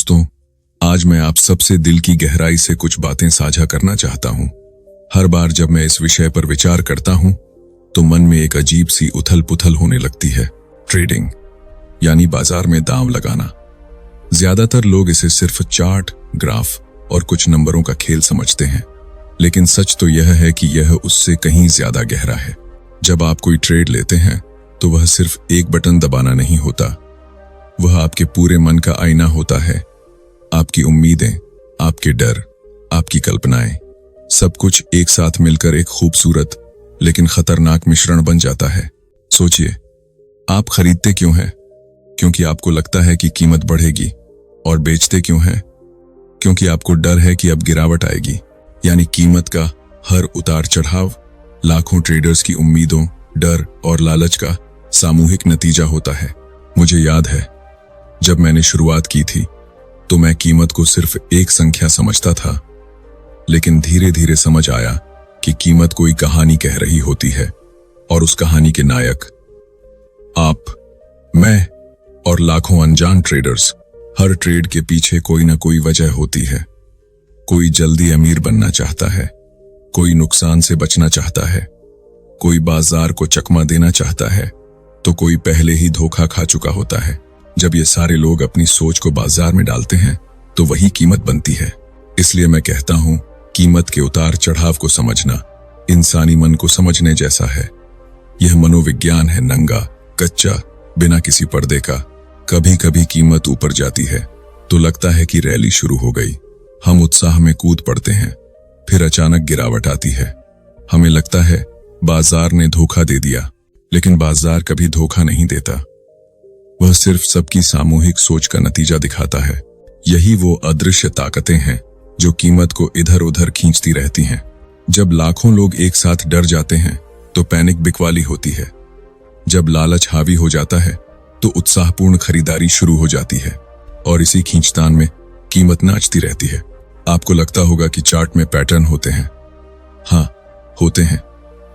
दोस्तों, आज मैं आप सबसे दिल की गहराई से कुछ बातें साझा करना चाहता हूं। हर बार जब मैं इस विषय पर विचार करता हूं तो मन में एक अजीब सी उथल पुथल होने लगती है। ट्रेडिंग यानी बाजार में दांव लगाना। ज्यादातर लोग इसे सिर्फ चार्ट, ग्राफ और कुछ नंबरों का खेल समझते हैं, लेकिन सच तो यह है कि यह उससे कहीं ज्यादा गहरा है। जब आप कोई ट्रेड लेते हैं तो वह सिर्फ एक बटन दबाना नहीं होता, वह आपके पूरे मन का आईना होता है। आपकी उम्मीदें, आपके डर, आपकी कल्पनाएं, सब कुछ एक साथ मिलकर एक खूबसूरत लेकिन खतरनाक मिश्रण बन जाता है। सोचिए, आप खरीदते क्यों हैं? क्योंकि आपको लगता है कि कीमत बढ़ेगी। और बेचते क्यों हैं? क्योंकि आपको डर है कि अब गिरावट आएगी। यानी कीमत का हर उतार चढ़ाव लाखों ट्रेडर्स की उम्मीदों, डर और लालच का सामूहिक नतीजा होता है। मुझे याद है, जब मैंने शुरुआत की थी तो मैं कीमत को सिर्फ एक संख्या समझता था, लेकिन धीरे धीरे समझ आया कि कीमत कोई कहानी कह रही होती है और उस कहानी के नायक आप, मैं और लाखों अनजान ट्रेडर्स। हर ट्रेड के पीछे कोई ना कोई वजह होती है। कोई जल्दी अमीर बनना चाहता है, कोई नुकसान से बचना चाहता है, कोई बाजार को चकमा देना चाहता है, तो कोई पहले ही धोखा खा चुका होता है। जब ये सारे लोग अपनी सोच को बाजार में डालते हैं तो वही कीमत बनती है। इसलिए मैं कहता हूं, कीमत के उतार चढ़ाव को समझना इंसानी मन को समझने जैसा है। यह मनोविज्ञान है, नंगा, कच्चा, बिना किसी पर्दे का। कभी कभी कीमत ऊपर जाती है तो लगता है कि रैली शुरू हो गई। हम उत्साह में कूद पड़ते हैं, फिर अचानक गिरावट आती है। हमें लगता है बाजार ने धोखा दे दिया, लेकिन बाजार कभी धोखा नहीं देता। वह सिर्फ सबकी सामूहिक सोच का नतीजा दिखाता है। यही वो अदृश्य ताकतें हैं जो कीमत को इधर उधर खींचती रहती हैं। जब लाखों लोग एक साथ डर जाते हैं तो पैनिक बिकवाली होती है। जब लालच हावी हो जाता है तो उत्साहपूर्ण खरीदारी शुरू हो जाती है, और इसी खींचतान में कीमत नाचती रहती है। आपको लगता होगा कि चार्ट में पैटर्न होते हैं। हाँ, होते हैं,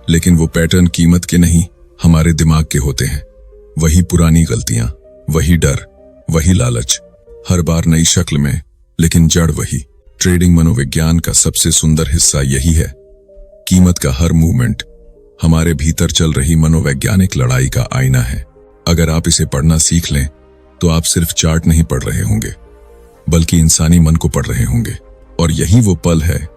लेकिन वो पैटर्न कीमत के नहीं, हमारे दिमाग के होते हैं। वही पुरानी गलतियां, वही डर, वही लालच, हर बार नई शक्ल में, लेकिन जड़ वही। ट्रेडिंग मनोविज्ञान का सबसे सुंदर हिस्सा यही है। कीमत का हर मूवमेंट हमारे भीतर चल रही मनोवैज्ञानिक लड़ाई का आईना है। अगर आप इसे पढ़ना सीख लें तो आप सिर्फ चार्ट नहीं पढ़ रहे होंगे, बल्कि इंसानी मन को पढ़ रहे होंगे। और यही वो पल है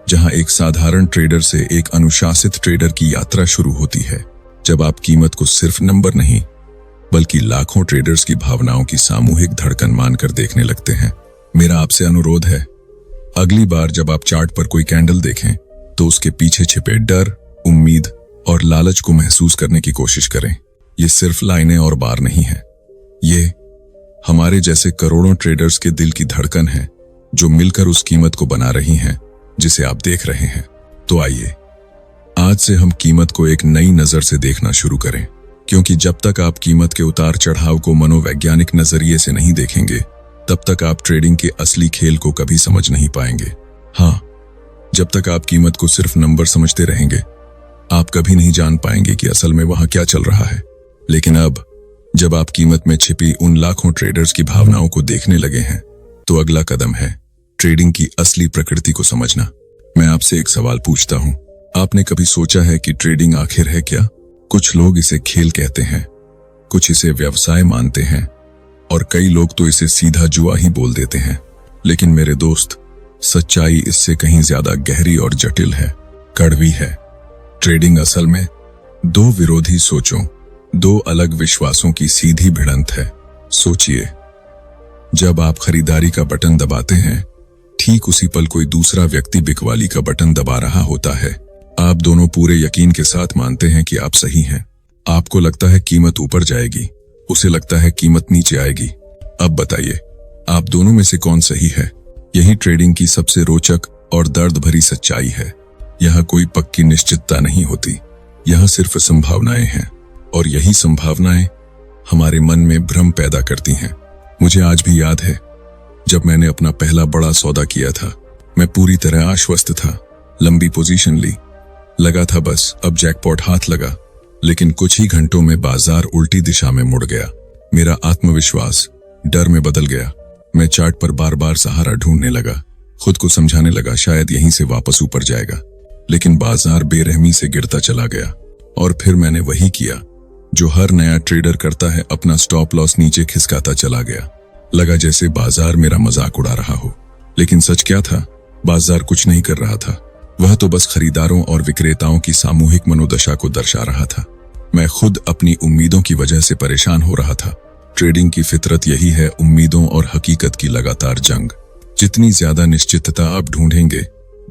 जहां एक साधारण ट्रेडर से एक अनुशासित ट्रेडर की यात्रा शुरू होती है। जब आप कीमत को सिर्फ नंबर नहीं, बल्कि लाखों ट्रेडर्स की भावनाओं की सामूहिक धड़कन मानकर देखने लगते हैं। मेरा आपसे अनुरोध है, अगली बार जब आप चार्ट पर कोई कैंडल देखें तो उसके पीछे छिपे डर, उम्मीद और लालच को महसूस करने की कोशिश करें। ये सिर्फ लाइनें और बार नहीं है, ये हमारे जैसे करोड़ों ट्रेडर्स के दिल की धड़कन है जो मिलकर उस कीमत को बना रही हैं जिसे आप देख रहे हैं। तो आइए, आज से हम कीमत को एक नई नजर से देखना शुरू करें, क्योंकि जब तक आप कीमत के उतार चढ़ाव को मनोवैज्ञानिक नजरिए से नहीं देखेंगे, तब तक आप ट्रेडिंग के असली खेल को कभी समझ नहीं पाएंगे। हाँ, जब तक आप कीमत को सिर्फ नंबर समझते रहेंगे, आप कभी नहीं जान पाएंगे कि असल में वहां क्या चल रहा है। लेकिन अब जब आप कीमत में छिपी उन लाखों ट्रेडर्स की भावनाओं को देखने लगे हैं, तो अगला कदम है ट्रेडिंग की असली प्रकृति को समझना। मैं आपसे एक सवाल पूछता हूं, आपने कभी सोचा है कि ट्रेडिंग आखिर है क्या? कुछ लोग इसे खेल कहते हैं, कुछ इसे व्यवसाय मानते हैं, और कई लोग तो इसे सीधा जुआ ही बोल देते हैं। लेकिन मेरे दोस्त, सच्चाई इससे कहीं ज्यादा गहरी और जटिल है, कड़वी है। ट्रेडिंग असल में दो विरोधी सोचों, दो अलग विश्वासों की सीधी भिड़ंत है। सोचिए, जब आप खरीदारी का बटन दबाते हैं, ठीक उसी पल कोई दूसरा व्यक्ति बिकवाली का बटन दबा रहा होता है। आप दोनों पूरे यकीन के साथ मानते हैं कि आप सही हैं। आपको लगता है कीमत ऊपर जाएगी, उसे लगता है कीमत नीचे आएगी। अब बताइए, आप दोनों में से कौन सही है? यही ट्रेडिंग की सबसे रोचक और दर्द भरी सच्चाई है। यहां कोई पक्की निश्चितता नहीं होती, यहां सिर्फ संभावनाएं हैं, और यही संभावनाएं हमारे मन में भ्रम पैदा करती हैं। मुझे आज भी याद है, जब मैंने अपना पहला बड़ा सौदा किया था। मैं पूरी तरह आश्वस्त था, लंबी पोजीशन ली, लगा था बस अब जैकपॉट हाथ लगा। लेकिन कुछ ही घंटों में बाजार उल्टी दिशा में मुड़ गया। मेरा आत्मविश्वास डर में बदल गया। मैं चार्ट पर बार बार सहारा ढूंढने लगा, खुद को समझाने लगा शायद यहीं से वापस ऊपर जाएगा। लेकिन बाजार बेरहमी से गिरता चला गया। और फिर मैंने वही किया जो हर नया ट्रेडर करता है, अपना स्टॉप लॉस नीचे खिसकाता चला गया। लगा जैसे बाजार मेरा मजाक उड़ा रहा हो, लेकिन सच क्या था, बाजार कुछ नहीं कर रहा था। वह तो बस खरीदारों और विक्रेताओं की सामूहिक मनोदशा को दर्शा रहा था। मैं खुद अपनी उम्मीदों की वजह से परेशान हो रहा था। ट्रेडिंग की फितरत यही है, उम्मीदों और हकीकत की लगातार जंग। जितनी ज्यादा निश्चितता आप ढूंढेंगे,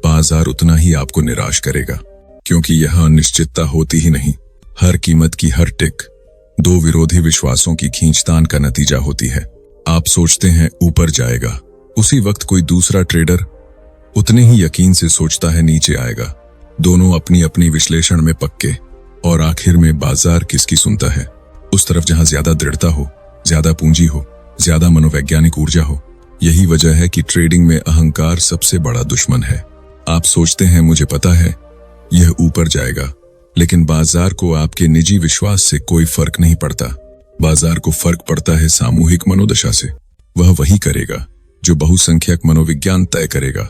बाजार उतना ही आपको निराश करेगा, क्योंकि यह अनिश्चितता होती ही नहीं। हर कीमत की हर टिक दो विरोधी विश्वासों की खींचतान का नतीजा होती है। आप सोचते हैं ऊपर जाएगा, उसी वक्त कोई दूसरा ट्रेडर उतने ही यकीन से सोचता है नीचे आएगा। दोनों अपनी अपनी विश्लेषण में पक्के, और आखिर में बाजार किसकी सुनता है? उस तरफ जहां ज्यादा दृढ़ता हो, ज्यादा पूंजी हो, ज्यादा मनोवैज्ञानिक ऊर्जा हो। यही वजह है कि ट्रेडिंग में अहंकार सबसे बड़ा दुश्मन है। आप सोचते हैं मुझे पता है यह ऊपर जाएगा, लेकिन बाजार को आपके निजी विश्वास से कोई फर्क नहीं पड़ता। बाजार को फर्क पड़ता है सामूहिक मनोदशा से। वह वही करेगा जो बहुसंख्यक मनोविज्ञान तय करेगा,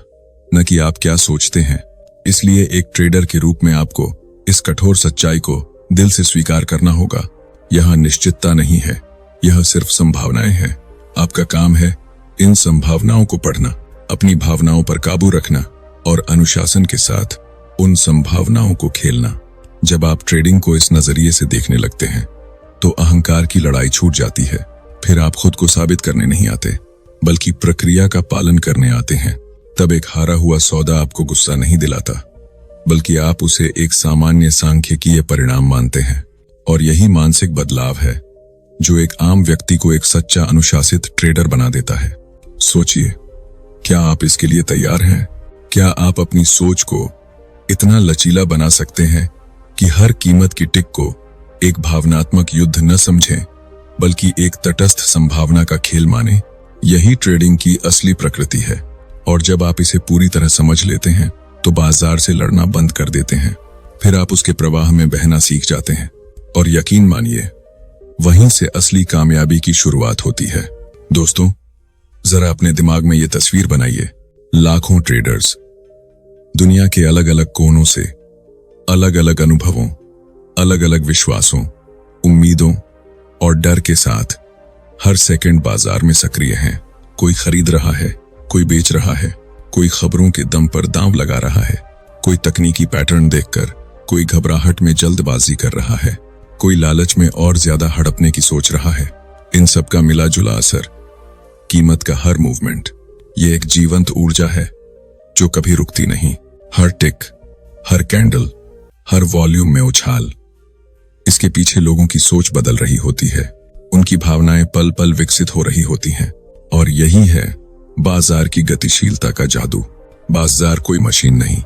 न कि आप क्या सोचते हैं। इसलिए एक ट्रेडर के रूप में आपको इस कठोर सच्चाई को दिल से स्वीकार करना होगा। यह निश्चितता नहीं है, यह सिर्फ संभावनाएं हैं। आपका काम है इन संभावनाओं को पढ़ना, अपनी भावनाओं पर काबू रखना और अनुशासन के साथ उन संभावनाओं को खेलना। जब आप ट्रेडिंग को इस नजरिए से देखने लगते हैं, तो अहंकार की लड़ाई छूट जाती है। फिर आप खुद को साबित करने नहीं आते, बल्कि प्रक्रिया का पालन करने आते हैं। तब एक हारा हुआ सौदा आपको गुस्सा नहीं दिलाता, बल्कि आप उसे एक सामान्य सांख्यिकीय परिणाम मानते हैं। और यही मानसिक बदलाव है जो एक आम व्यक्ति को एक सच्चा अनुशासित ट्रेडर बना देता है। सोचिए, क्या आप इसके लिए तैयार हैं? क्या आप अपनी सोच को इतना लचीला बना सकते हैं कि हर कीमत की टिक को एक भावनात्मक युद्ध न समझें, बल्कि एक तटस्थ संभावना का खेल माने? यही ट्रेडिंग की असली प्रकृति है। और जब आप इसे पूरी तरह समझ लेते हैं, तो बाजार से लड़ना बंद कर देते हैं। फिर आप उसके प्रवाह में बहना सीख जाते हैं। और यकीन मानिए, वहीं से असली कामयाबी की शुरुआत होती है। दोस्तों, जरा अपने दिमाग में ये तस्वीर बनाइए। लाखों ट्रेडर्स दुनिया के अलग अलग कोनों से, अलग अलग अनुभवों, अलग अलग विश्वासों, उम्मीदों और डर के साथ हर सेकंड बाजार में सक्रिय हैं। कोई खरीद रहा है, कोई बेच रहा है, कोई खबरों के दम पर दांव लगा रहा है, कोई तकनीकी पैटर्न देखकर, कोई घबराहट में जल्दबाजी कर रहा है, कोई लालच में और ज्यादा हड़पने की सोच रहा है। इन सब का मिला जुला असर, कीमत का हर मूवमेंट, ये एक जीवंत ऊर्जा है जो कभी रुकती नहीं। हर टिक, हर कैंडल, हर वॉल्यूम में उछाल। इसके पीछे लोगों की सोच बदल रही होती है, उनकी भावनाएं पल पल विकसित हो रही होती हैं। और यही है बाजार की गतिशीलता का जादू। बाजार कोई मशीन नहीं,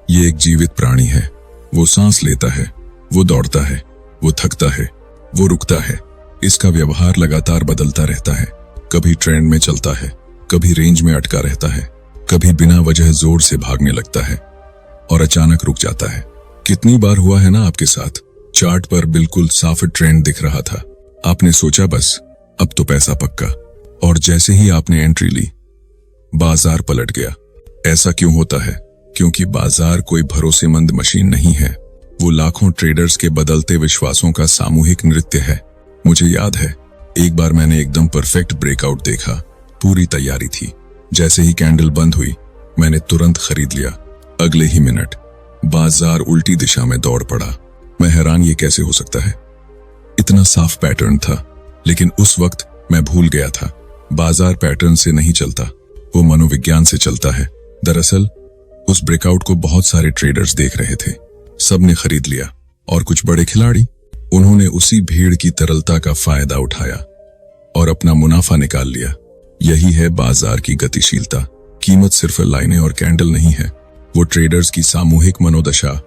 ये एक जीवित प्राणी है। वो सांस लेता है, वो दौड़ता है, वो थकता है, वो रुकता है। इसका व्यवहार लगातार बदलता रहता है। कभी ट्रेंड में चलता है, कभी रेंज में अटका रहता है, कभी बिना वजह जोर से भागने लगता है और अचानक रुक जाता है। कितनी बार हुआ है ना आपके साथ? चार्ट पर बिल्कुल साफ ट्रेंड दिख रहा था, आपने सोचा बस अब तो पैसा पक्का, और जैसे ही आपने एंट्री ली, बाजार पलट गया। ऐसा क्यों होता है? क्योंकि बाजार कोई भरोसेमंद मशीन नहीं है, वो लाखों ट्रेडर्स के बदलते विश्वासों का सामूहिक नृत्य है। मुझे याद है, एक बार मैंने एकदम परफेक्ट ब्रेकआउट देखा, पूरी तैयारी थी। जैसे ही कैंडल बंद हुई, मैंने तुरंत खरीद लिया। अगले ही मिनट बाजार उल्टी दिशा में दौड़ पड़ा। मैं हैरान, ये कैसे हो सकता है? इतना साफ पैटर्न था, लेकिन उस वक्त मैं भूल गया था, बाजार पैटर्न से नहीं चलता, वो मनोविज्ञान से चलता है। दरअसल उस ब्रेकआउट को बहुत सारे ट्रेडर्स देख रहे थे, सबने खरीद लिया, और कुछ बड़े खिलाड़ी, उन्होंने उसी भीड़ की तरलता का फायदा उठाया और अपना मुनाफा निकाल लिया। यही है बाजार की गतिशीलता। कीमत सिर्फ लाइनें और कैंडल नहीं है, वो ट्रेडर्स की सामूहिक मनोदशा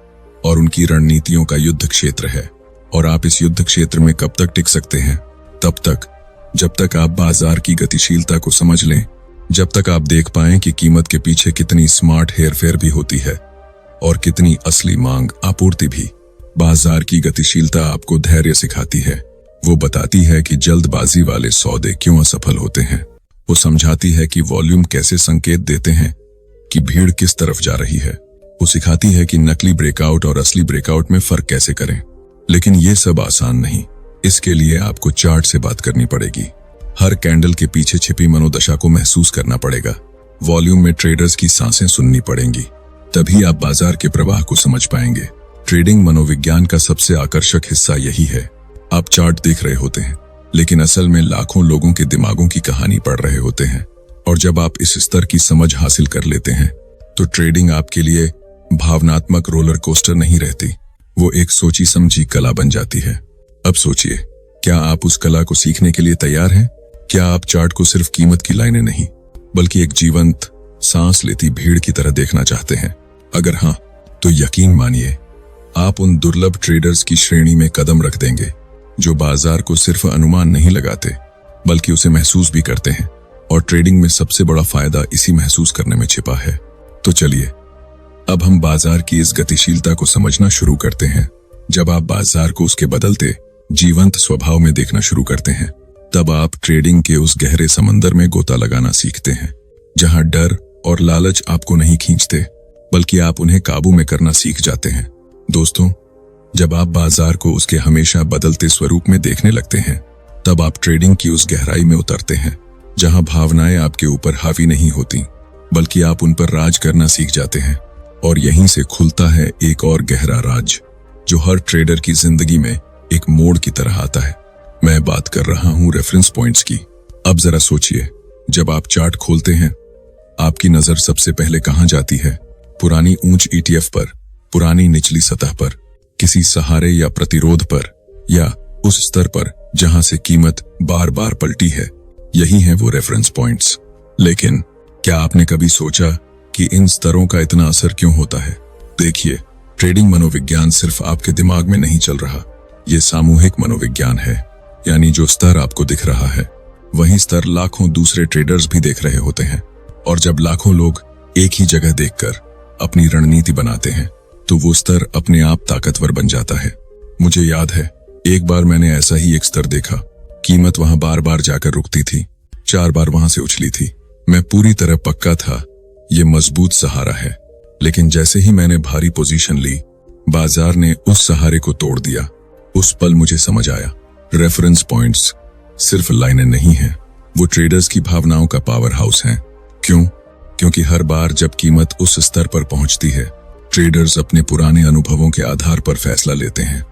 और उनकी रणनीतियों का युद्ध क्षेत्र है। और आप इस युद्ध क्षेत्र में कब तक टिक सकते हैं? तब तक जब तक आप बाजार की गतिशीलता को समझ लें, जब तक आप देख पाएं कि कीमत के पीछे कितनी स्मार्ट हेरफेर भी होती है और कितनी असली मांग आपूर्ति भी। बाजार की गतिशीलता आपको धैर्य सिखाती है। वो बताती है कि जल्दबाजी वाले सौदे क्यों असफल होते हैं, वो समझाती है कि वॉल्यूम कैसे संकेत देते हैं कि भीड़ किस तरफ जा रही है। वो सिखाती है कि नकली ब्रेकआउट और असली ब्रेकआउट में फर्क कैसे करें। लेकिन ये सब आसान नहीं। इसके लिए आपको चार्ट से बात करनी पड़ेगी। हर कैंडल के पीछे छिपी मनोदशा को महसूस करना पड़ेगा। वॉल्यूम में ट्रेडर्स की सांसें सुननी पड़ेंगी। तभी आप बाजार के प्रवाह को समझ पाएंगे। ट्रेडिंग मनोविज्ञान का सबसे आकर्षक हिस्सा यही है। आप चार्ट देख रहे होते हैं, लेकिन असल में लाखों लोगों के दिमागों की कहानी पढ़ रहे होते हैं। और जब आप इस स्तर की समझ हासिल कर लेते हैं, तो ट्रेडिंग आपके लिए भावनात्मक रोलर कोस्टर नहीं रहती, वो एक सोची समझी कला बन जाती है। अब सोचिए, क्या आप उस कला को सीखने के लिए तैयार हैं? क्या आप चार्ट को सिर्फ कीमत की लाइनें नहीं, बल्कि एक जीवंत, सांस लेती भीड़ की तरह देखना चाहते हैं? अगर हाँ, तो यकीन मानिए, आप उन दुर्लभ ट्रेडर्स की श्रेणी में कदम रख देंगे जो बाजार को सिर्फ अनुमान नहीं लगाते, बल्कि उसे महसूस भी करते हैं। और ट्रेडिंग में सबसे बड़ा फायदा इसी महसूस करने में छिपा है। तो चलिए, अब हम बाजार की इस गतिशीलता को समझना शुरू करते हैं। जब आप बाजार को उसके बदलते, जीवंत स्वभाव में देखना शुरू करते हैं, तब आप ट्रेडिंग के उस गहरे समंदर में गोता लगाना सीखते हैं, जहां डर और लालच आपको नहीं खींचते, बल्कि आप उन्हें काबू में करना सीख जाते हैं। दोस्तों, जब आप बाजार को उसके हमेशा बदलते स्वरूप में देखने लगते हैं, तब आप ट्रेडिंग की उस गहराई में उतरते हैं, जहां भावनाएं आपके ऊपर हावी नहीं होती, बल्कि आप उन पर राज करना सीख जाते हैं। और यहीं से खुलता है एक और गहरा राज, जो हर ट्रेडर की जिंदगी में एक मोड़ की तरह आता है। मैं बात कर रहा हूं रेफरेंस पॉइंट्स की। अब जरा सोचिए, जब आप चार्ट खोलते हैं, आपकी नजर सबसे पहले कहां जाती है? पुरानी ऊंच ETF पर, पुरानी निचली सतह पर, किसी सहारे या प्रतिरोध पर, या उस स्तर पर जहां से कीमत बार बार पलटी है? यही हैं वो रेफरेंस पॉइंट्स। लेकिन क्या आपने कभी सोचा कि इन स्तरों का इतना असर क्यों होता है? देखिए, ट्रेडिंग मनोविज्ञान सिर्फ आपके दिमाग में नहीं चल रहा, ये सामूहिक मनोविज्ञान है। यानी जो स्तर आपको दिख रहा है, वही स्तर लाखों दूसरे ट्रेडर्स भी देख रहे होते हैं। और जब लाखों लोग एक ही जगह देखकर अपनी रणनीति बनाते हैं, तो वो स्तर अपने आप ताकतवर बन जाता है। मुझे याद है, एक बार मैंने ऐसा ही एक स्तर देखा। कीमत वहां बार बार जाकर रुकती थी, 4 बार वहां से उछली थी। मैं पूरी तरह पक्का था, ये मजबूत सहारा है। लेकिन जैसे ही मैंने भारी पोजीशन ली, बाजार ने उस सहारे को तोड़ दिया। उस पल मुझे समझ आया, रेफरेंस पॉइंट्स सिर्फ लाइनें नहीं हैं, वो ट्रेडर्स की भावनाओं का पावर हाउस हैं। क्यों? क्योंकि हर बार जब कीमत उस स्तर पर पहुंचती है, ट्रेडर्स अपने पुराने अनुभवों के आधार पर फैसला लेते हैं।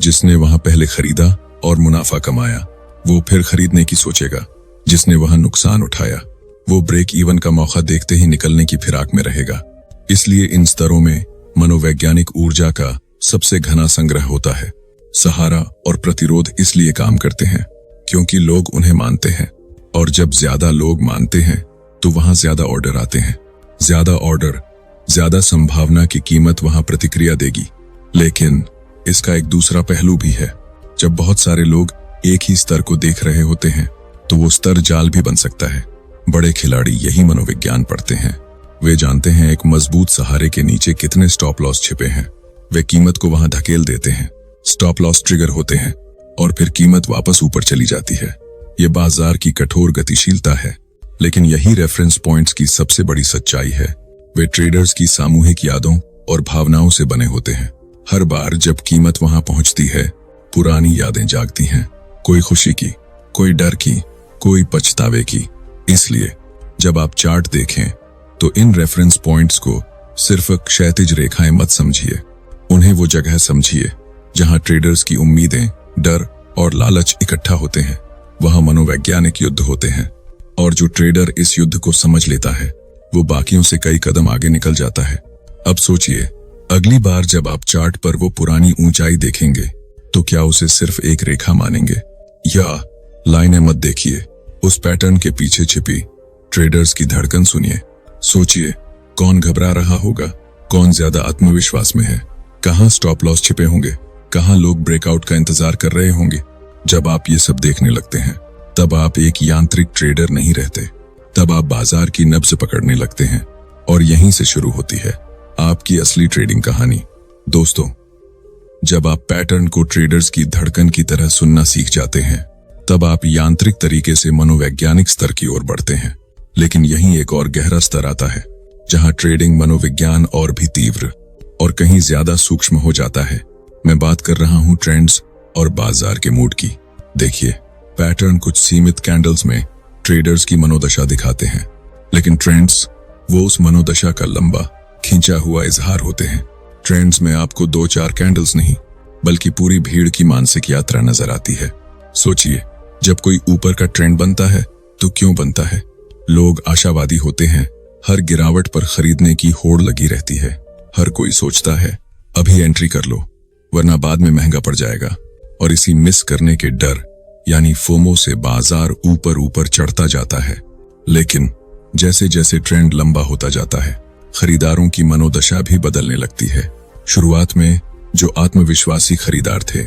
जिसने वहां पहले खरीदा और मुनाफा कमाया, वो फिर खरीदने की सोचेगा। जिसने वहां नुकसान उठाया, वो ब्रेक इवन का मौका देखते ही निकलने की फिराक में रहेगा। इसलिए इन स्तरों में मनोवैज्ञानिक ऊर्जा का सबसे घना संग्रह होता है। सहारा और प्रतिरोध इसलिए काम करते हैं क्योंकि लोग उन्हें मानते हैं, और जब ज्यादा लोग मानते हैं तो वहां ज्यादा ऑर्डर आते हैं। ज्यादा ऑर्डर, ज्यादा संभावना की कीमत वहां प्रतिक्रिया देगी। लेकिन इसका एक दूसरा पहलू भी है। जब बहुत सारे लोग एक ही स्तर को देख रहे होते हैं, तो वो स्तर जाल भी बन सकता है। बड़े खिलाड़ी यही मनोविज्ञान पढ़ते हैं। वे जानते हैं एक मजबूत सहारे के नीचे कितने स्टॉप लॉस छिपे हैं। वे कीमत को वहां धकेल देते हैं, स्टॉप लॉस ट्रिगर होते हैं, और फिर कीमत वापस ऊपर चली जाती है। ये बाजार की कठोर गतिशीलता है। लेकिन यही रेफरेंस पॉइंट्स की सबसे बड़ी सच्चाई है। वे ट्रेडर्स की सामूहिक यादों और भावनाओं से बने होते हैं। हर बार जब कीमत वहां पहुंचती है, पुरानी यादें जागती हैं। कोई खुशी की, कोई डर की, कोई पछतावे की। इसलिए जब आप चार्ट देखें, तो इन रेफरेंस पॉइंट्स को सिर्फ क्षैतिज रेखाएं मत समझिए। उन्हें वो जगह समझिए जहां ट्रेडर्स की उम्मीदें, डर और लालच इकट्ठा होते हैं। वहां मनोवैज्ञानिक युद्ध होते हैं, और जो ट्रेडर इस युद्ध को समझ लेता है, वो बाकियों से कई कदम आगे निकल जाता है। अब सोचिए, अगली बार जब आप चार्ट पर वो पुरानी ऊंचाई देखेंगे, तो क्या उसे सिर्फ एक रेखा मानेंगे, या लाइनें मत देखिए? उस पैटर्न के पीछे छिपी ट्रेडर्स की धड़कन सुनिए। सोचिए, कौन घबरा रहा होगा, कौन ज्यादा आत्मविश्वास में है, कहां स्टॉप लॉस छिपे होंगे, कहां लोग ब्रेकआउट का इंतजार कर रहे होंगे। जब आप ये सब देखने लगते हैं, तब आप एक यांत्रिक ट्रेडर नहीं रहते, तब आप बाजार की नब्ज पकड़ने लगते हैं। और यहीं से शुरू होती है आपकी असली ट्रेडिंग कहानी। दोस्तों, जब आप पैटर्न को ट्रेडर्स की धड़कन की तरह सुनना सीख जाते हैं, तब आप यांत्रिक तरीके से मनोवैज्ञानिक स्तर की ओर बढ़ते हैं। लेकिन यहीं एक और गहरा स्तर आता है, जहां ट्रेडिंग मनोविज्ञान और भी तीव्र और कहीं ज्यादा सूक्ष्म हो जाता है। मैं बात कर रहा हूं ट्रेंड्स और बाजार के मूड की। देखिए, पैटर्न कुछ सीमित कैंडल्स में ट्रेडर्स की मनोदशा दिखाते हैं, लेकिन ट्रेंड्स वो उस मनोदशा का लंबा खींचा हुआ इजहार होते हैं। ट्रेंड्स में आपको 2-4 कैंडल्स नहीं, बल्कि पूरी भीड़ की मानसिक यात्रा नजर आती है। सोचिए, जब कोई ऊपर का ट्रेंड बनता है तो क्यों बनता है? लोग आशावादी होते हैं, हर गिरावट पर खरीदने की होड़ लगी रहती है। हर कोई सोचता है अभी एंट्री कर लो, वरना बाद में महंगा पड़ जाएगा। और इसी मिस करने के डर यानी फोमो से बाजार ऊपर ऊपर चढ़ता जाता है। लेकिन जैसे जैसे ट्रेंड लंबा होता जाता है, खरीदारों की मनोदशा भी बदलने लगती है। शुरुआत में जो आत्मविश्वासी खरीदार थे,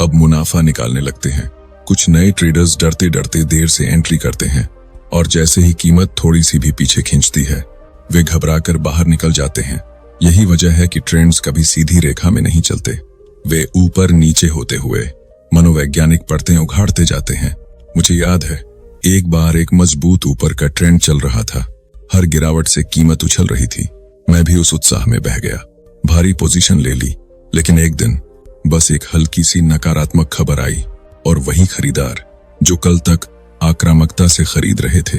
अब मुनाफा निकालने लगते हैं। कुछ नए ट्रेडर्स डरते डरते देर से एंट्री करते हैं, और जैसे ही कीमत थोड़ी सी भी पीछे खींचती है, वे घबराकर बाहर निकल जाते हैं। यही वजह है कि ट्रेंड्स कभी सीधी रेखा में नहीं चलते, वे ऊपर नीचे होते हुए मनोवैज्ञानिक परतें उघाड़ते जाते हैं। मुझे याद है, एक बार एक मजबूत ऊपर का ट्रेंड चल रहा था, हर गिरावट से कीमत उछल रही थी। मैं भी उस उत्साह में बह गया, भारी पोजीशन ले ली। लेकिन एक दिन बस एक हल्की सी नकारात्मक खबर आई, और वही खरीदार जो कल तक आक्रामकता से खरीद रहे थे,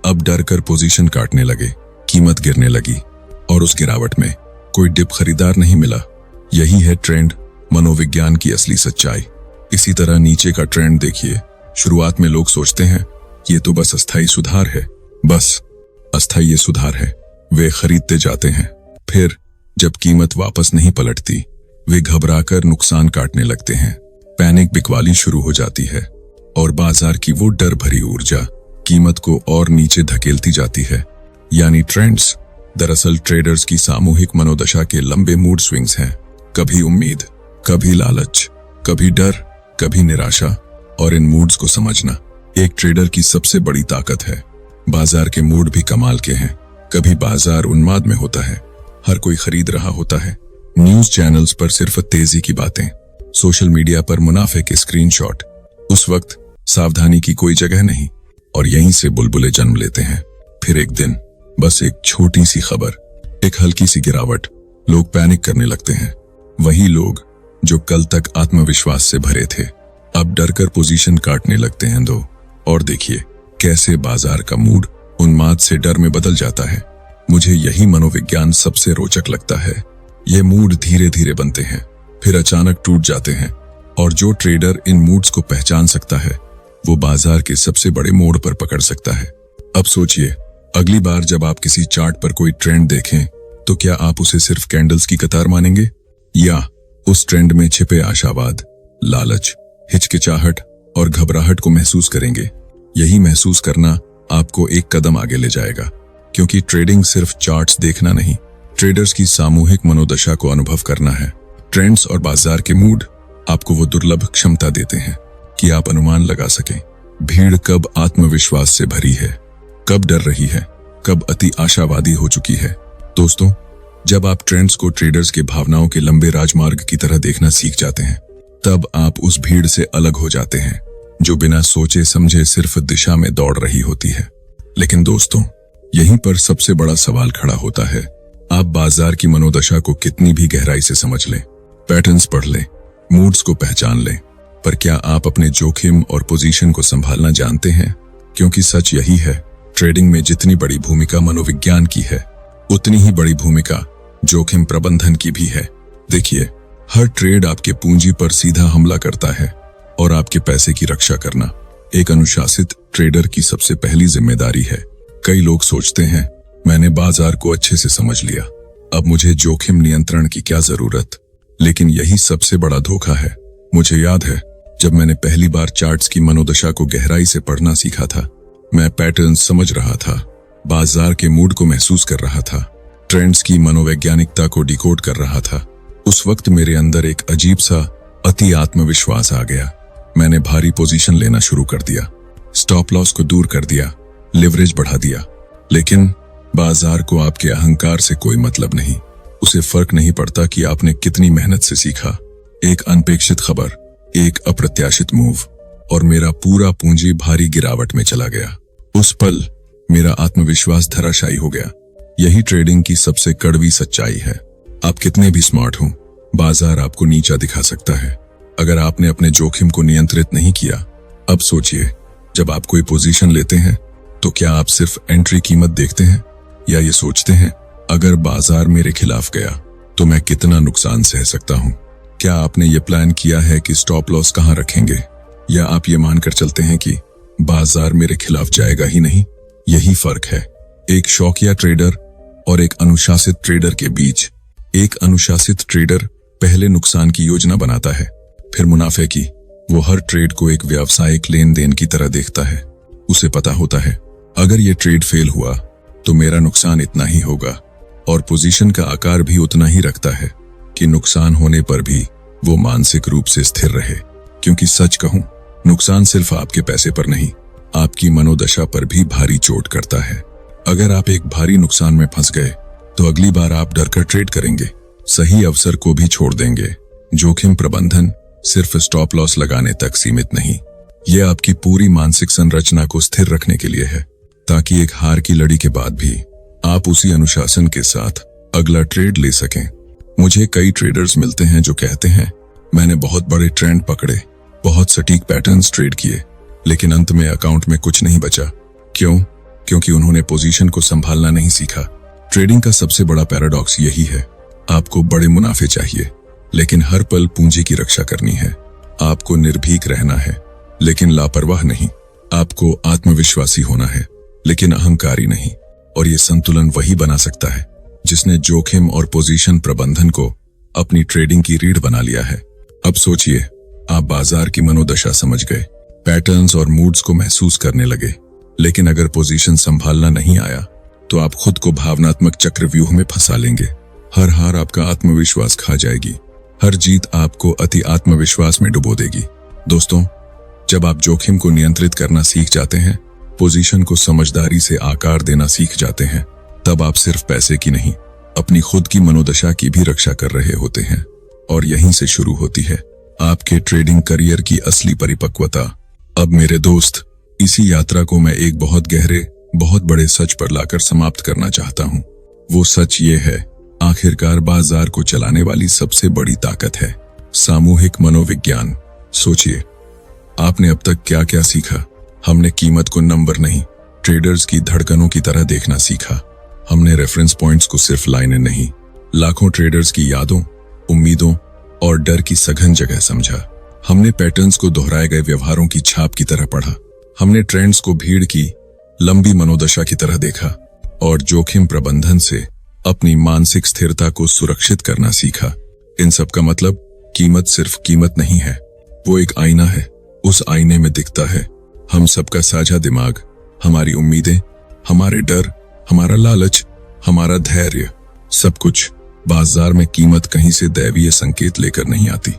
अब डर कर पोजीशन काटने लगे। कीमत गिरने लगी, और उस गिरावट में कोई डिप खरीदार नहीं मिला। यही है ट्रेंड मनोविज्ञान की असली सच्चाई। इसी तरह नीचे का ट्रेंड देखिए। शुरुआत में लोग सोचते हैं ये तो बस अस्थायी सुधार है, बस अस्थायी सुधार है। वे खरीदते जाते हैं, फिर जब कीमत वापस नहीं पलटती, वे घबराकर नुकसान काटने लगते हैं। पैनिक बिकवाली शुरू हो जाती है, और बाजार की वो डर भरी ऊर्जा कीमत को और नीचे धकेलती जाती है। यानी ट्रेंड्स दरअसल ट्रेडर्स की सामूहिक मनोदशा के लंबे मूड स्विंग्स हैं। कभी उम्मीद, कभी लालच, कभी डर, कभी निराशा। और इन मूड्स को समझना एक ट्रेडर की सबसे बड़ी ताकत है। बाजार के मूड भी कमाल के हैं। कभी बाजार उन्माद में होता है, हर कोई खरीद रहा होता है। न्यूज चैनल्स पर सिर्फ तेजी की बातें, सोशल मीडिया पर मुनाफे के स्क्रीनशॉट। उस वक्त सावधानी की कोई जगह नहीं, और यहीं से बुलबुले जन्म लेते हैं। फिर एक दिन बस एक छोटी सी खबर, एक हल्की सी गिरावट, लोग पैनिक करने लगते हैं। वही लोग जो कल तक आत्मविश्वास से भरे थे, अब डरकर पोजीशन काटने लगते हैं दो। और देखिए कैसे बाजार का मूड उन्माद से डर में बदल जाता है। मुझे यही मनोविज्ञान सबसे रोचक लगता है। ये मूड धीरे धीरे बनते हैं, फिर अचानक टूट जाते हैं, और जो ट्रेडर इन मूड्स को पहचान सकता है, वो बाजार के सबसे बड़े मोड़ पर पकड़ सकता है। अब सोचिए, अगली बार जब आप किसी चार्ट पर कोई ट्रेंड देखें, तो क्या आप उसे सिर्फ कैंडल्स की कतार मानेंगे, या उस ट्रेंड में छिपे आशावाद, लालच, हिचकिचाहट और घबराहट को महसूस करेंगे? यही महसूस करना आपको एक कदम आगे ले जाएगा, क्योंकि ट्रेडिंग सिर्फ चार्ट्स देखना नहीं, ट्रेडर्स की सामूहिक मनोदशा को अनुभव करना है। ट्रेंड्स और बाजार के मूड आपको वो दुर्लभ क्षमता देते हैं कि आप अनुमान लगा सकें भीड़ कब आत्मविश्वास से भरी है, कब डर रही है, कब अति आशावादी हो चुकी है। दोस्तों, जब आप ट्रेंड्स को ट्रेडर्स के भावनाओं के लंबे राजमार्ग की तरह देखना सीख जाते हैं, तब आप उस भीड़ से अलग हो जाते हैं जो बिना सोचे समझे सिर्फ दिशा में दौड़ रही होती है। लेकिन दोस्तों, यहीं पर सबसे बड़ा सवाल खड़ा होता है। आप बाजार की मनोदशा को कितनी भी गहराई से समझ लें, पैटर्न्स पढ़ लें, मूड्स को पहचान लें, पर क्या आप अपने जोखिम और पोजीशन को संभालना जानते हैं? क्योंकि सच यही है, ट्रेडिंग में जितनी बड़ी भूमिका मनोविज्ञान की है, उतनी ही बड़ी भूमिका जोखिम प्रबंधन की भी है। देखिए, हर ट्रेड आपके पूंजी पर सीधा हमला करता है, और आपके पैसे की रक्षा करना एक अनुशासित ट्रेडर की सबसे पहली जिम्मेदारी है। कई लोग सोचते हैं, मैंने बाजार को अच्छे से समझ लिया, अब मुझे जोखिम नियंत्रण की क्या जरूरत। लेकिन यही सबसे बड़ा धोखा है। मुझे याद है, जब मैंने पहली बार चार्ट्स की मनोदशा को गहराई से पढ़ना सीखा था, मैं पैटर्न समझ रहा था, बाजार के मूड को महसूस कर रहा था, ट्रेंड्स की मनोवैज्ञानिकता को डिकोड कर रहा था। उस वक्त मेरे अंदर एक अजीब सा अति आत्मविश्वास आ गया। मैंने भारी पोजीशन लेना शुरू कर दिया, स्टॉप लॉस को दूर कर दिया, लिवरेज बढ़ा दिया। लेकिन बाजार को आपके अहंकार से कोई मतलब नहीं। उसे फर्क नहीं पड़ता कि आपने कितनी मेहनत से सीखा। एक अनपेक्षित खबर, एक अप्रत्याशित मूव, और मेरा पूरा पूंजी भारी गिरावट में चला गया। उस पल मेरा आत्मविश्वास धराशायी हो गया। यही ट्रेडिंग की सबसे कड़वी सच्चाई है। आप कितने भी स्मार्ट हों, बाजार आपको नीचा दिखा सकता है अगर आपने अपने जोखिम को नियंत्रित नहीं किया। अब सोचिए, जब आप कोई पोजीशन लेते हैं तो क्या आप सिर्फ एंट्री कीमत देखते हैं या ये सोचते हैं अगर बाजार मेरे खिलाफ गया तो मैं कितना नुकसान सह सकता हूं? क्या आपने ये प्लान किया है कि स्टॉप लॉस कहां रखेंगे, या आप ये मानकर चलते हैं कि बाजार मेरे खिलाफ जाएगा ही नहीं? यही फर्क है एक शौकिया ट्रेडर और एक अनुशासित ट्रेडर के बीच। एक अनुशासित ट्रेडर पहले नुकसान की योजना बनाता है, फिर मुनाफे की। वो हर ट्रेड को एक व्यावसायिक लेन देन की तरह देखता है। उसे पता होता है अगर ये ट्रेड फेल हुआ तो मेरा नुकसान इतना ही होगा, और पोजीशन का आकार भी उतना ही रखता है कि नुकसान होने पर भी वो मानसिक रूप से स्थिर रहे। क्योंकि सच कहूं, नुकसान सिर्फ आपके पैसे पर नहीं, आपकी मनोदशा पर भी भारी चोट करता है। अगर आप एक भारी नुकसान में फंस गए तो अगली बार आप डरकर ट्रेड करेंगे, सही अवसर को भी छोड़ देंगे। जोखिम प्रबंधन सिर्फ स्टॉप लॉस लगाने तक सीमित नहीं, यह आपकी पूरी मानसिक संरचना को स्थिर रखने के लिए है, ताकि एक हार की लड़ी के बाद भी आप उसी अनुशासन के साथ अगला ट्रेड ले सकें। मुझे कई ट्रेडर्स मिलते हैं जो कहते हैं मैंने बहुत बड़े ट्रेंड पकड़े, बहुत सटीक पैटर्न्स ट्रेड किए, लेकिन अंत में अकाउंट में कुछ नहीं बचा। क्यों? क्योंकि उन्होंने पोजीशन को संभालना नहीं सीखा। ट्रेडिंग का सबसे बड़ा पैराडॉक्स यही है, आपको बड़े मुनाफे चाहिए लेकिन हर पल पूंजी की रक्षा करनी है। आपको निर्भीक रहना है लेकिन लापरवाह नहीं। आपको आत्मविश्वासी होना है लेकिन अहंकारी नहीं। और ये संतुलन वही बना सकता है जिसने जोखिम और पोजीशन प्रबंधन को अपनी ट्रेडिंग की रीढ़ बना लिया है। अब सोचिए, आप बाजार की मनोदशा समझ गए, पैटर्न्स और मूड्स को महसूस करने लगे, लेकिन अगर पोजीशन संभालना नहीं आया तो आप खुद को भावनात्मक चक्रव्यूह में फंसा लेंगे। हर हार आपका आत्मविश्वास खा जाएगी, हर जीत आपको अति आत्मविश्वास में डुबो देगी। दोस्तों, जब आप जोखिम को नियंत्रित करना सीख जाते हैं, पोजीशन को समझदारी से आकार देना सीख जाते हैं, तब आप सिर्फ पैसे की नहीं, अपनी खुद की मनोदशा की भी रक्षा कर रहे होते हैं। और यहीं से शुरू होती है आपके ट्रेडिंग करियर की असली परिपक्वता। अब मेरे दोस्त, इसी यात्रा को मैं एक बहुत गहरे, बहुत बड़े सच पर लाकर समाप्त करना चाहता हूं। वो सच ये है, आखिरकार बाजार को चलाने वाली सबसे बड़ी ताकत है सामूहिक मनोविज्ञान। सोचिए, आपने अब तक क्या क्या सीखा। हमने कीमत को नंबर नहीं, ट्रेडर्स की धड़कनों की तरह देखना सीखा। हमने रेफरेंस पॉइंट्स को सिर्फ लाइनें नहीं, लाखों ट्रेडर्स की यादों, उम्मीदों और डर की सघन जगह समझा। हमने पैटर्न्स को दोहराए गए व्यवहारों की छाप की तरह पढ़ा। हमने ट्रेंड्स को भीड़ की लंबी मनोदशा की तरह देखा और जोखिम प्रबंधन से अपनी मानसिक स्थिरता को सुरक्षित करना सीखा। इन सब का मतलब, कीमत सिर्फ कीमत नहीं है, वो एक आईना है। उस आईने में दिखता है हम सबका साझा दिमाग, हमारी उम्मीदें, हमारे डर, हमारा लालच, हमारा धैर्य, सब कुछ। बाजार में कीमत कहीं से दैवीय संकेत लेकर नहीं आती,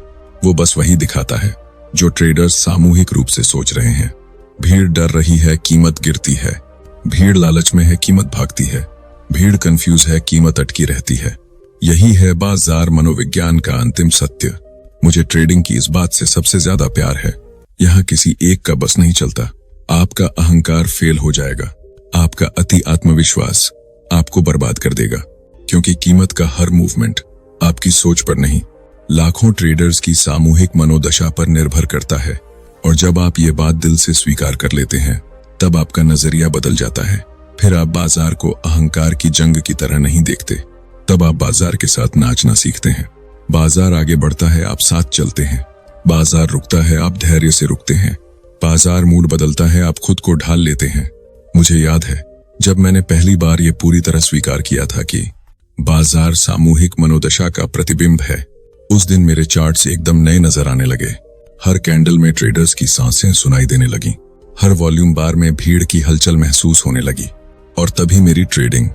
वो बस वही दिखाता है जो ट्रेडर्स सामूहिक रूप से सोच रहे हैं। भीड़ डर रही है, कीमत गिरती है। भीड़ लालच में है, कीमत भागती है। भीड़ कंफ्यूज है, कीमत अटकी रहती है। यही है बाजार मनोविज्ञान का अंतिम सत्य। मुझे ट्रेडिंग की इस बात से सबसे ज्यादा प्यार है, यहाँ किसी एक का बस नहीं चलता। आपका अहंकार फेल हो जाएगा, आपका अति आत्मविश्वास आपको बर्बाद कर देगा, क्योंकि कीमत का हर मूवमेंट आपकी सोच पर नहीं, लाखों ट्रेडर्स की सामूहिक मनोदशा पर निर्भर करता है। और जब आप ये बात दिल से स्वीकार कर लेते हैं, तब आपका नजरिया बदल जाता है। फिर आप बाजार को अहंकार की जंग की तरह नहीं देखते, तब आप बाजार के साथ नाचना सीखते हैं। बाजार आगे बढ़ता है, आप साथ चलते हैं। बाजार रुकता है, आप धैर्य से रुकते हैं। बाजार मूड बदलता है, आप खुद को ढाल लेते हैं। मुझे याद है जब मैंने पहली बार ये पूरी तरह स्वीकार किया था कि बाजार सामूहिक मनोदशा का प्रतिबिंब है, उस दिन मेरे चार्ट्स एकदम नए नजर आने लगे। हर कैंडल में ट्रेडर्स की सांसें सुनाई देने लगी, हर वॉल्यूम बार में भीड़ की हलचल महसूस होने लगी। और तभी मेरी ट्रेडिंग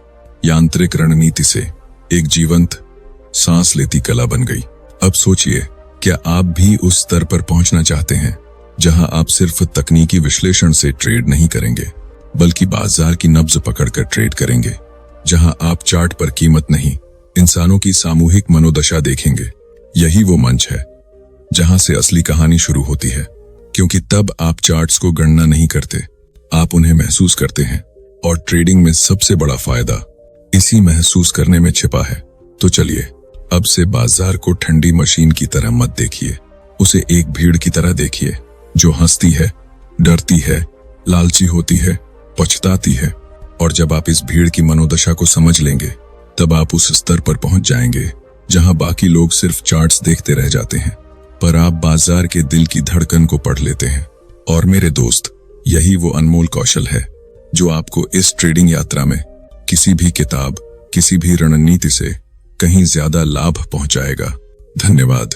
यांत्रिक रणनीति से एक जीवंत, सांस लेती कला बन गई। अब सोचिए, क्या आप भी उस स्तर पर पहुंचना चाहते हैं जहां आप सिर्फ तकनीकी विश्लेषण से ट्रेड नहीं करेंगे, बल्कि बाजार की नब्ज पकड़कर ट्रेड करेंगे, जहां आप चार्ट पर कीमत नहीं, इंसानों की सामूहिक मनोदशा देखेंगे। यही वो मंच है जहां से असली कहानी शुरू होती है, क्योंकि तब आप चार्ट्स को गणना नहीं करते, आप उन्हें महसूस करते हैं। और ट्रेडिंग में सबसे बड़ा फायदा इसी महसूस करने में छिपा है। तो चलिए, अब से बाजार को ठंडी मशीन की तरह मत देखिए, उसे एक भीड़ की तरह देखिए, जो हंसती है, डरती है, लालची होती है, पछताती है। और जब आप इस भीड़ की मनोदशा को समझ लेंगे, तब आप उस स्तर पर पहुंच जाएंगे जहां बाकी लोग सिर्फ चार्ट्स देखते रह जाते हैं, पर आप बाजार के दिल की धड़कन को पढ़ लेते हैं। और मेरे दोस्त, यही वो अनमोल कौशल है जो आपको इस ट्रेडिंग यात्रा में किसी भी किताब, किसी भी रणनीति से कहीं ज्यादा लाभ पहुंचाएगा। धन्यवाद।